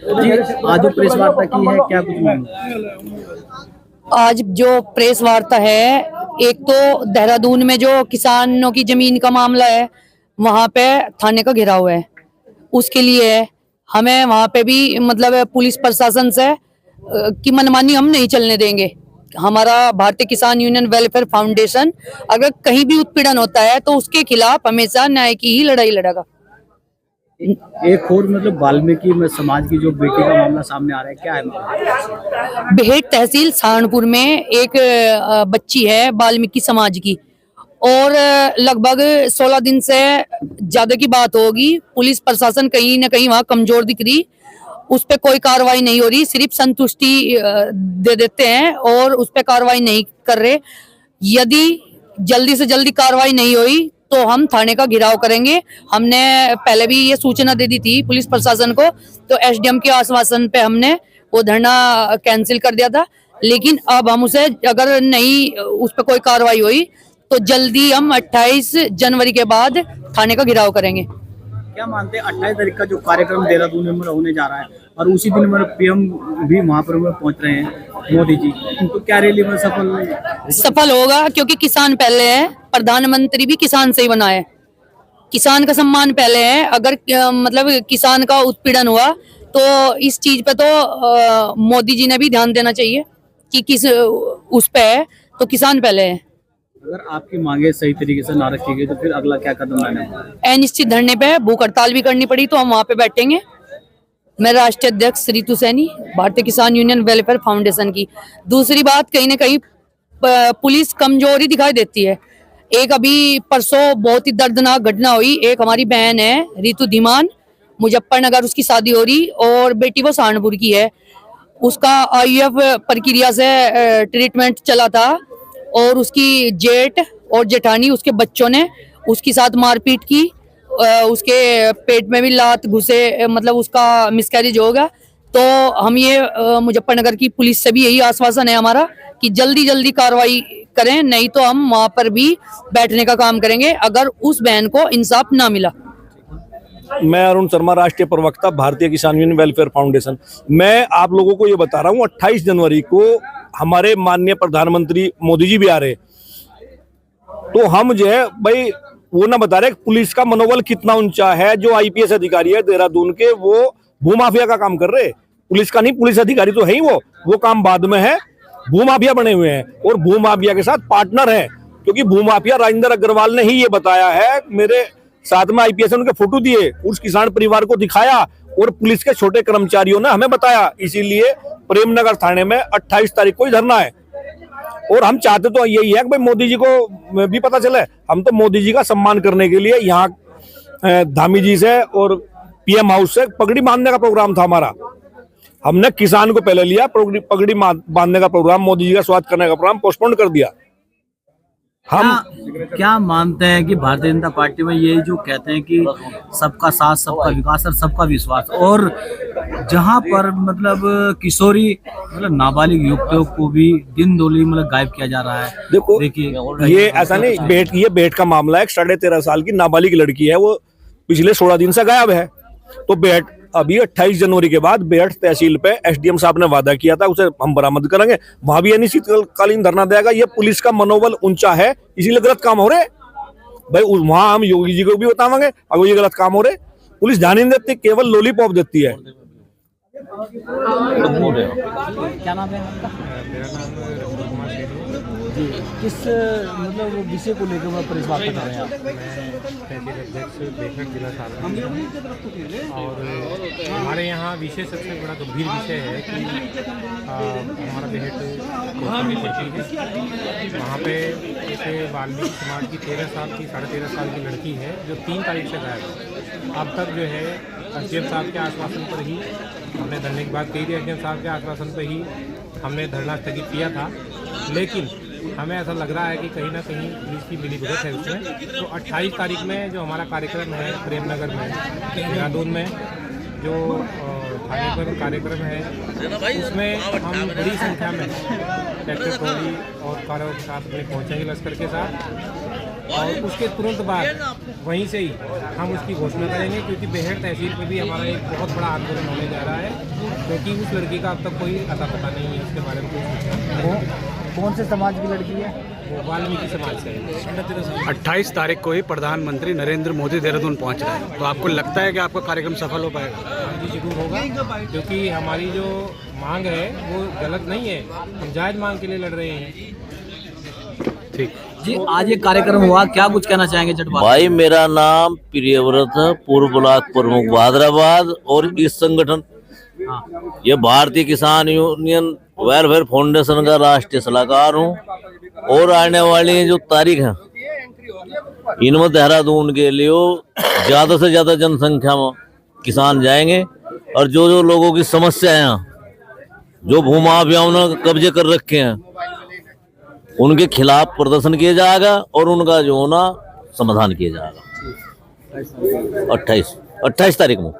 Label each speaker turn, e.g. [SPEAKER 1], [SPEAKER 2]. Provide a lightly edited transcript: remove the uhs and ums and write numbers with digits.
[SPEAKER 1] जी, आज जो प्रेस वार्ता की है, क्या कुछ मामला?
[SPEAKER 2] आज जो प्रेस वार्ता है, एक तो देहरादून में जो किसानों की जमीन का मामला है, वहां पे थाने का घेराव है। उसके लिए हमें वहां पे भी मतलब पुलिस प्रशासन से की मनमानी हम नहीं चलने देंगे। हमारा भारतीय किसान यूनियन वेलफेयर फाउंडेशन अगर कहीं भी उत्पीड़न होता है तो उसके खिलाफ हमेशा न्याय की ही लड़ाई लड़ेगा।
[SPEAKER 1] एक और मतलब वाल्मीकि में समाज की जो बेटी का मामला सामने आ रहा है, क्या है मामला?
[SPEAKER 2] बेहेट तहसील सहारनपुर में एक बच्ची है वाल्मीकि समाज की, और लगभग 16 दिन से ज्यादा की बात होगी। पुलिस प्रशासन कहीं ना कहीं वहां कमजोर दिख रही, उस पर कोई कार्रवाई नहीं हो रही, सिर्फ संतुष्टि दे देते हैं और उस पर कार्रवाई नहीं कर रहे। यदि जल्दी से जल्दी कार्रवाई नहीं हुई तो हम थाने का घेराव करेंगे। हमने पहले भी ये सूचना दे दी थी पुलिस प्रशासन को, तो एसडीएम के आश्वासन पे हमने वो धरना कैंसिल कर दिया था। लेकिन अब हम उसे अगर नहीं उस पर कोई कार्रवाई हुई तो जल्दी हम 28 जनवरी के बाद थाने का घेराव करेंगे।
[SPEAKER 1] क्या मानते हैं 28 तारीख का जो कार्यक्रम देहरादून में होने जा रहा है और उसी दिन में पीएम भी वहाँ पर पहुँच रहे हैं मोदी जी, तो क्या रैली में
[SPEAKER 2] सफल होगा? क्योंकि किसान पहले है, प्रधानमंत्री भी किसान से ही बना है, किसान का सम्मान पहले है। अगर मतलब किसान का उत्पीड़न हुआ तो इस चीज पे तो मोदी जी ने भी ध्यान देना चाहिए कि किस उस पे है, तो किसान पहले है।
[SPEAKER 1] अगर आपकी मांगे सही तरीके से ना रखी गई तो फिर अगला क्या कदम लेना है?
[SPEAKER 2] अनिश्चित धरने पे भूख हड़ताल भी करनी पड़ी तो हम वहां पे बैठेंगे। मैं राष्ट्रीय अध्यक्ष रितु सैनी, भारतीय किसान यूनियन वेलफेयर फाउंडेशन की। दूसरी बात, कहीं ना कहीं पुलिस कमजोरी दिखाई देती है। एक अभी परसों बहुत ही दर्दनाक घटना हुई। एक हमारी बहन है रितु धीमान, मुजफ्फरनगर उसकी शादी हो रही और बेटी वो सहारनपुर की है। उसका आईवीएफ प्रक्रिया से ट्रीटमेंट चला था और उसकी जेठ और जेठानी उसके बच्चों ने उसके साथ मारपीट की। उसके पेट में भी लात घुसे, मतलब उसका मिसकैरेज होगा। तो हम ये मुजफ्फरनगर की पुलिस से भी यही आश्वासन है हमारा कि जल्दी जल्दी कार्रवाई करें, नहीं तो हम वहां पर भी बैठने का काम करेंगे अगर उस बहन को इंसाफ ना मिला।
[SPEAKER 3] मैं अरुण शर्मा, राष्ट्रीय प्रवक्ता, भारतीय किसान यूनियन वेलफेयर फाउंडेशन। मैं आप लोगों को ये बता रहा हूँ, 28 जनवरी को हमारे माननीय प्रधानमंत्री मोदी जी भी आ रहे, तो हम जो है भाई वो ना बता रहे पुलिस का मनोबल कितना ऊंचा है। जो आईपीएस अधिकारी है देहरादून के, वो भूमाफिया का काम कर रहे, पुलिस का नहीं। पुलिस अधिकारी तो है ही, वो काम बाद में है। भूमाफिया बने हुए हैं और भूमाफिया के साथ पार्टनर है, क्योंकि भूमाफिया राजेंद्र अग्रवाल ने ही ये बताया है। मेरे साथ में आईपीएस उनके फोटो दिए, उस किसान परिवार को दिखाया और पुलिस के छोटे कर्मचारियों ने हमें बताया। इसीलिए प्रेमनगर थाने में 28 तारीख को ही धरना है। और हम चाहते तो यही है कि भाई मोदी जी को भी पता चले। हम तो मोदी जी का सम्मान करने के लिए यहाँ धामी जी से और पीएम हाउस से पगड़ी बांधने का प्रोग्राम था हमारा। हमने किसान को पहले लिया, पगड़ी बांधने का प्रोग्राम, मोदी जी का स्वागत करने का प्रोग्राम पोस्टपोन कर दिया। हम
[SPEAKER 1] क्या मानते हैं कि भारतीय जनता पार्टी में ये जो कहते हैं कि सबका साथ, सबका विकास और सबका विश्वास, और जहां पर मतलब किशोरी मतलब नाबालिग युवतियों को भी दिन दोली मतलब गायब किया जा रहा है।
[SPEAKER 3] देखिए ये ऐसा नहीं, ये बेट का मामला है। 13.5 साल की नाबालिग लड़की है, वो पिछले 16 दिन से गायब है। तो बेट अभी 28 जनवरी के बाद बेहट तहसील पे एसडीएम साहब ने वादा किया था, उसे हम बरामद करेंगे। वहां भी अनिश्चितकालीन धरना देगा। ये पुलिस का मनोबल ऊंचा है, इसीलिए गलत काम हो रहे भाई। वहां हम योगी जी को भी बताएंगे अगर ये गलत काम हो रहे। पुलिस ध्यान नहीं देती, केवल लॉलीपॉप देती है।
[SPEAKER 1] क्या नाम है आपका?
[SPEAKER 4] मेरा नाम
[SPEAKER 1] जी, किस मतलब विषय को लेकर मैं प्रेस वार्ता कर रहे हैं आप?
[SPEAKER 4] मैं तहसील अध्यक्ष बेहट जिला सहारनपुर, और हमारे यहाँ विषय सबसे बड़ा गंभीर विषय है कि हमारा बेहट कोतवाली पड़ती है। वहाँ पे जैसे वाल्मीकि समाज की 13.5 साल की लड़की है जो 3 तारीख से गायब है। अब तक जो है एसडीएम साहब के आश्वासन पर ही हमने धरने की बात कही थी, एसडीएम साहब के आश्वासन पर ही हमने धरना स्थगित किया था। लेकिन हमें ऐसा लग रहा है कि कहीं ना कहीं पुलिस की मिलीभगत है उसमें। तो 28 तारीख में जो हमारा कार्यक्रम है प्रेमनगर में, देहरादून में जो थाने पर कार्यक्रम है, उसमें हम बड़ी संख्या में ट्रैक्टर ट्रॉली और कारों के साथ में पहुँचेंगे लश्कर के साथ। और उसके तुरंत बाद वहीं से ही हम उसकी घोषणा करेंगे, क्योंकि बेहट तहसील पर भी हमारा एक बहुत बड़ा आंदोलन होने जा रहा है। क्योंकि उस लड़की का अब तक कोई अता पता नहीं है, उसके बारे में कोई सूचना नहीं।
[SPEAKER 5] कौन से समाज की लड़की है?
[SPEAKER 4] वो वाल्मीकि समाज से है।
[SPEAKER 6] 28 तारीख को ही प्रधानमंत्री नरेंद्र मोदी देहरादून पहुंच रहे हैं, तो आपको लगता है कि आपका कार्यक्रम सफल हो पाएगा?
[SPEAKER 4] हाँ जी, जरूर होगा, क्योंकि हमारी जो मांग है वो गलत नहीं है, हम जायज़ मांग के लिए लड़ रहे हैं।
[SPEAKER 6] ठीक
[SPEAKER 1] जी, आज एक कार्यक्रम हुआ, क्या कुछ कहना चाहेंगे चटवाल?
[SPEAKER 7] भाई मेरा नाम प्रियव्रत है, पूर्व ब्लॉक प्रमुख भादराबाद, और इस संगठन ये भारतीय किसान यूनियन वेलफेयर फाउंडेशन का राष्ट्रीय सलाहकार हूँ। और आने वाली जो तारीख है इनमें देहरादून के लिए ज्यादा से ज्यादा जनसंख्या में किसान जाएंगे, और जो जो लोगों की समस्याएं हैं, जो भूमाफियाओं ने कब्जे कर रखे हैं, उनके खिलाफ प्रदर्शन किया जाएगा और उनका जो होना समाधान किया जाएगा 28 तारीख में।